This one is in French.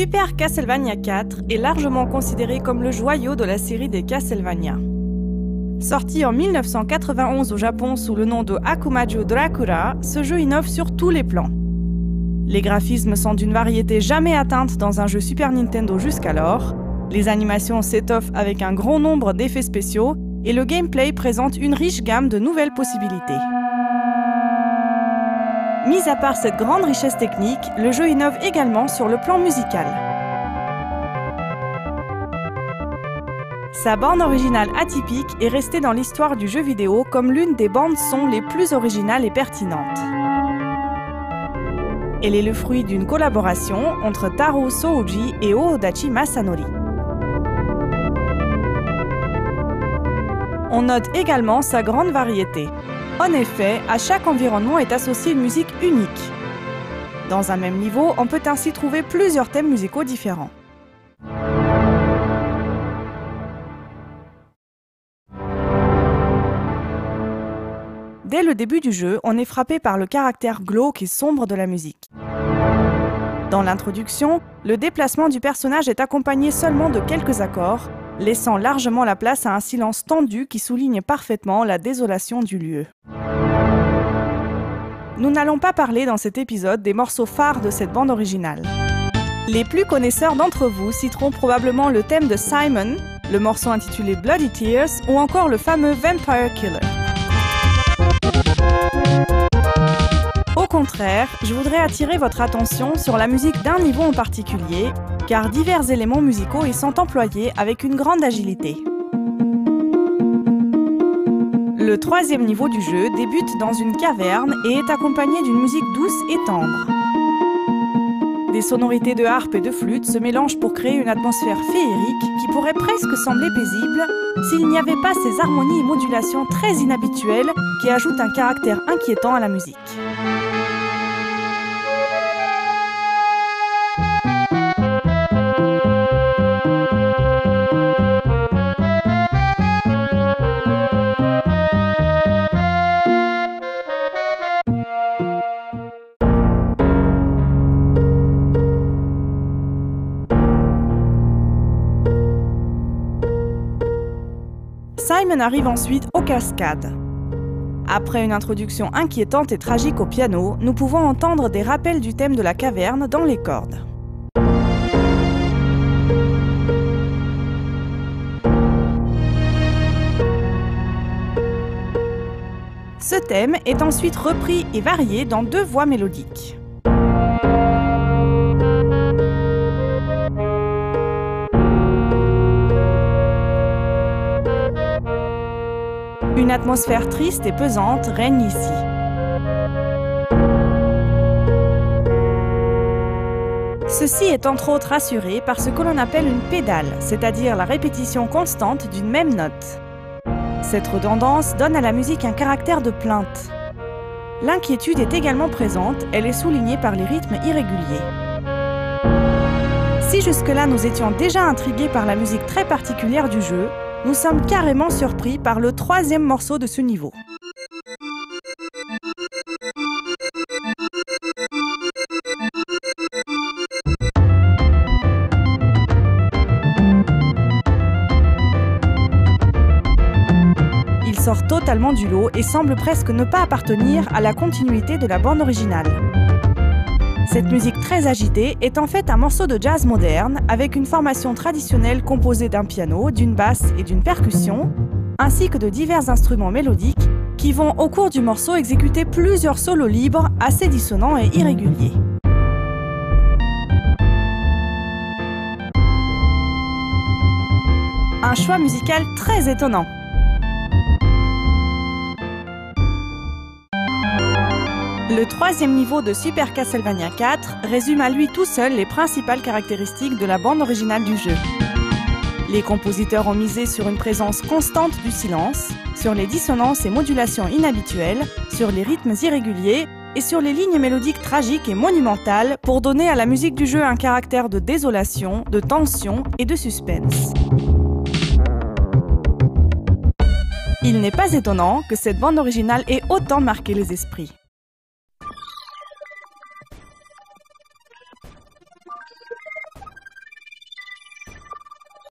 Super Castlevania 4 est largement considéré comme le joyau de la série des Castlevania. Sorti en 1991 au Japon sous le nom de Akumaju Dracula, ce jeu innove sur tous les plans. Les graphismes sont d'une variété jamais atteinte dans un jeu Super Nintendo jusqu'alors, les animations s'étoffent avec un grand nombre d'effets spéciaux et le gameplay présente une riche gamme de nouvelles possibilités. Mis à part cette grande richesse technique, le jeu innove également sur le plan musical. Sa bande originale atypique est restée dans l'histoire du jeu vidéo comme l'une des bandes-son les plus originales et pertinentes. Elle est le fruit d'une collaboration entre Taro Souji et Oodachi Masanori. On note également sa grande variété. En effet, à chaque environnement est associée une musique unique. Dans un même niveau, on peut ainsi trouver plusieurs thèmes musicaux différents. Dès le début du jeu, on est frappé par le caractère glauque et sombre de la musique. Dans l'introduction, le déplacement du personnage est accompagné seulement de quelques accords, laissant largement la place à un silence tendu qui souligne parfaitement la désolation du lieu. Nous n'allons pas parler dans cet épisode des morceaux phares de cette bande originale. Les plus connaisseurs d'entre vous citeront probablement le thème de Simon, le morceau intitulé Bloody Tears ou encore le fameux Vampire Killer. Au contraire, je voudrais attirer votre attention sur la musique d'un niveau en particulier, car divers éléments musicaux y sont employés avec une grande agilité. Le troisième niveau du jeu débute dans une caverne et est accompagné d'une musique douce et tendre. Des sonorités de harpe et de flûte se mélangent pour créer une atmosphère féerique qui pourrait presque sembler paisible s'il n'y avait pas ces harmonies et modulations très inhabituelles qui ajoutent un caractère inquiétant à la musique. Simon arrive ensuite aux cascades. Après une introduction inquiétante et tragique au piano, nous pouvons entendre des rappels du thème de la caverne dans les cordes. Ce thème est ensuite repris et varié dans deux voix mélodiques. Une atmosphère triste et pesante règne ici. Ceci est entre autres assuré par ce que l'on appelle une pédale, c'est-à-dire la répétition constante d'une même note. Cette redondance donne à la musique un caractère de plainte. L'inquiétude est également présente, elle est soulignée par les rythmes irréguliers. Si jusque-là nous étions déjà intrigués par la musique très particulière du jeu, nous sommes carrément surpris par le troisième morceau de ce niveau. Il sort totalement du lot et semble presque ne pas appartenir à la continuité de la bande originale. Cette musique très agitée est en fait un morceau de jazz moderne avec une formation traditionnelle composée d'un piano, d'une basse et d'une percussion, ainsi que de divers instruments mélodiques qui vont au cours du morceau exécuter plusieurs solos libres assez dissonants et irréguliers. Un choix musical très étonnant. Le troisième niveau de Super Castlevania 4 résume à lui tout seul les principales caractéristiques de la bande originale du jeu. Les compositeurs ont misé sur une présence constante du silence, sur les dissonances et modulations inhabituelles, sur les rythmes irréguliers et sur les lignes mélodiques tragiques et monumentales pour donner à la musique du jeu un caractère de désolation, de tension et de suspense. Il n'est pas étonnant que cette bande originale ait autant marqué les esprits.